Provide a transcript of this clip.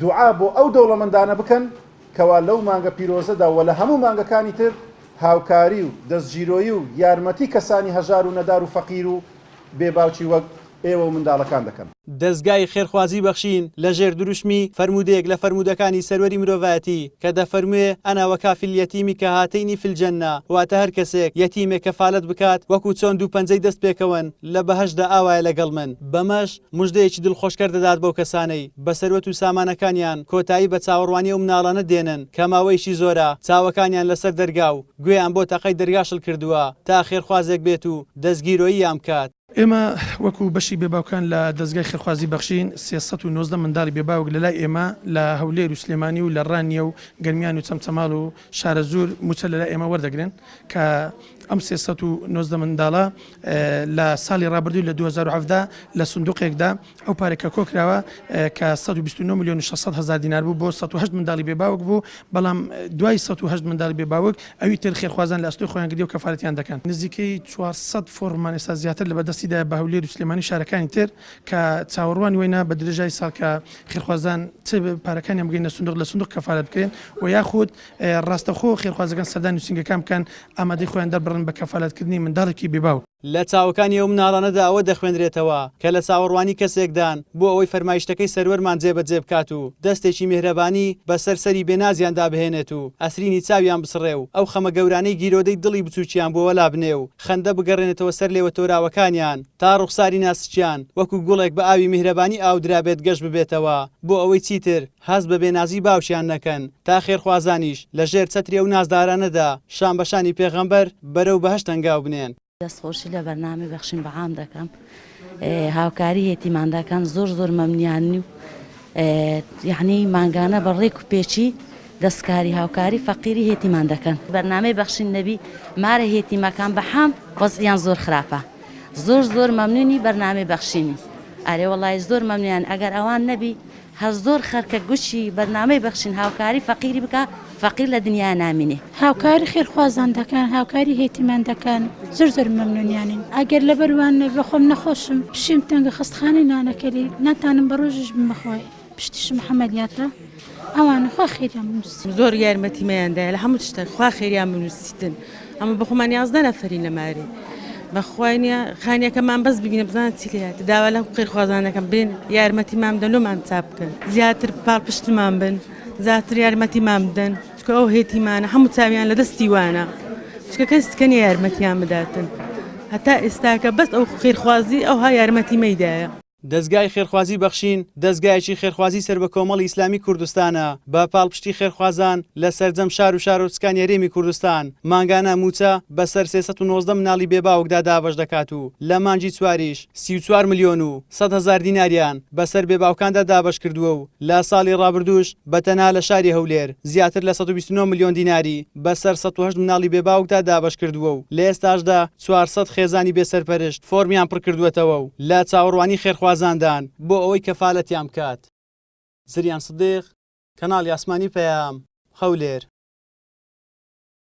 دوعا بۆ ئەو دەوڵەمەندانە بکەن کەوا لەو مانگە پیرۆزەدا و لە هەموو مانگەکانی تر هاوکاری و دەستگیرۆیی و یارمەتی کەسانی هەژار و نەدار و فەقیر و بێباوچی وەک ئێوە و منداڵەکان دەکەن. دەستگای خێرخوازی بەخشین لە ژێر دروشمی فەرمودەیەک لە فەرمودەکانی سەروەری مرۆڤایەتی کە دەفەرموێ ئەنا وەکافیل یەتیمی کە هاتەینی فی الجەنە، واتە هەر کەسێک یەتیمێک کەفالەت بکات وەکو چۆن دوو پەنجەی دەست پێکەوەن لە بەهەشدا ئاوایە لەگەڵ من. بەمەش موژدەیەکی دڵخۆشکەر دەدات بەو کەسانەی بە سەروەت و سامانەکانیان کۆتایی بە چاوەڕوانی و مناڵانە دێنن کە ماوەیەکی زۆرە چاوەکانیان لەسەر دەرگا و گوێیان بۆ تەقەی دەرگاشل کردووە تا خێرخوازێک بێت و دەستگیرۆییان بکات. ئێمە وەکو بەشی بێباوکان لە دەستگای خێرخوازی بەخشین 390 منداڵی بێباوک لەلای ئێمە لە هەولێر و سلێمانی و لە ڕانیە و گەرمیان و چەمچەماڵ و شارە زۆر موچە لەلای ئێمە وەردەگرن کە ئەم 390 منداڵە لە ساڵی ڕابردوو لە 2017 لە سندوقێکدا ئەو پارێکە کۆکراوە کە 129 میلیۆن و 600 هزار دینار بوو بۆ 108 منداڵی بێباوک بوو، بەڵام دوای 108 منداڵی بێباوک ئەوی تر خێرخوازان لە ئەستۆی خۆیان گرتی و کەفالەتیان دەکەن. نزیکەی 400 فۆرمان ئێستا زیاتر لە بەدەستیدا بە هەولێر و سلێمانی شارەکانی تر کە چاوەڕوانی وێنە بە درێژای ساڵ کە خێرخوازان چ پارەکانیان بگەینە سندوق لە سندوق کەفالەت بکەین و یاخود ڕاستەخۆ خێرخوازەکان سەردانی نووسینگەکان بکەن ئامادەی خۆیان دەربڕن بە کەفالەتکردنی منداڵێکی بێباوک. لە چاوەکانی ئەو مناڵانەدا ئەوە دەخوێنرێتەوە کە لە چاوەڕوانی کەسێکدان بۆ ئەوەی فەرمایشتەکەی سەروەرمان جێبەجێ بکات و دەستێکی میهرەبانی بەسەر سەری بێنازیان دابهێنێت و ئەسرینی چاویان بسڕێ و ئەو خەمە گەورانەی گیرۆدەی دڵی بچووکیان بۆ وەلا بنێ و خەندە بگەڕێنێتەوە سەر لێوە تۆراوەکانیان تا ڕوخساری ناسکیان وەکو گوڵێک بە ئاوی میهرەبانی ئاودرابێت گەشت ببێتەوە بۆ ئەوەی چیتر هەست بە بێنازی باوشیان نەکەن تا خێرخوازانیش لە ژێر چەتری و نازدارانەدا شان بەشانی پێغەمبەر بەرەو بەهەشت هەنگاو بنێن. دەستخۆشی لە بەرنامەی بەخشین بەعام دەکەم. هاوکاری هێتیماندەکان زۆر مەمنیانی و یعنی مانگانە بەڕێک و پێچی دەستکاری هاوکاری فەقیری هێتیماندەکەن. بەرنامەی بەخشین نەبی مارە هێتیمەکان بەحام وەزعیان زۆر خراپە. زۆر مەمنونی بەرنامەی بەخشینی. ئارێ وەڵای زۆر مەمنویان ئەگەر ئەوان نەبی هەر زۆر خەرکە گوشی بەرنامەی بەخشین هاوکاری فەقیری بکە فەقیر لە دنیا نامینێ. هاوکاری خێرخوازاندەکان هاوکاری هێتیماندەکان زۆر مەمنونیانین. ئەگەر لەبەروان بەخۆم نەخۆشم پشیم تەنگە خستخانەی نانەکەلی ناتانم بە ڕۆژش بمەخۆی پشتیشم حەمەلیاتە ئەوانە خوا خێریان بنووسن. زۆر یارمەتیمەیاندایە لە هەموو شتێک خوا خێریان بنووسیتن. ئەمە بەخۆمان 11 نەفەرین لەماری بەخوایە خانیەکەمان بەس ببینە بزانە چی لێت داوا لەم خێرخوازانەکەم بێن یارمەتیمان بدەن ومان چاپ بکەن زیاتر پاڵپشتمان بن زیاتر یارمەتیمان بدەن چکە ئەو هێتیمانە هەموو چاویان لە دەستی وانە چکە کەس کەنی یارمەتیان بداتن هەتا ئێستاکە بەس ئەو خێرخوازی ئەوها یارمەتیمەیدایە. دەستگای خێرخوازی بەخشین دەستگایەکی خێرخوازی سەر بە کۆمەڵی ئیسلامی کوردستانە بە پاڵپشتی خێرخوازان لە سەرجەم شار و شارۆچکان یاریمی کوردستان مانگانە موچە بەسەر 390 مناڵی بێباوکدا دابەش دەکات و لە مانجی چواریش 34 میلیۆن و 100 هزار دیناریان بەسەر بێباوکاندا دابەش کردووە و لە ساڵی ڕابردووش بەتەنها لە شاری هەولێر زیاتر لە 129 میلیۆن دیناری بەسەر 108 مناڵی بێباوکدا دابەش کردووە و لە ئێستاشدا 400 خێزانی بێسەرپەرشت فۆرمیان پڕ کردوێتەوە و لە چاوەڕوانی خێرخوازاندان بۆ ئەوەی کەفالەتیان بکات. زریان سدیق، کەناڵی ئاسمانی پەیام، هەولێر.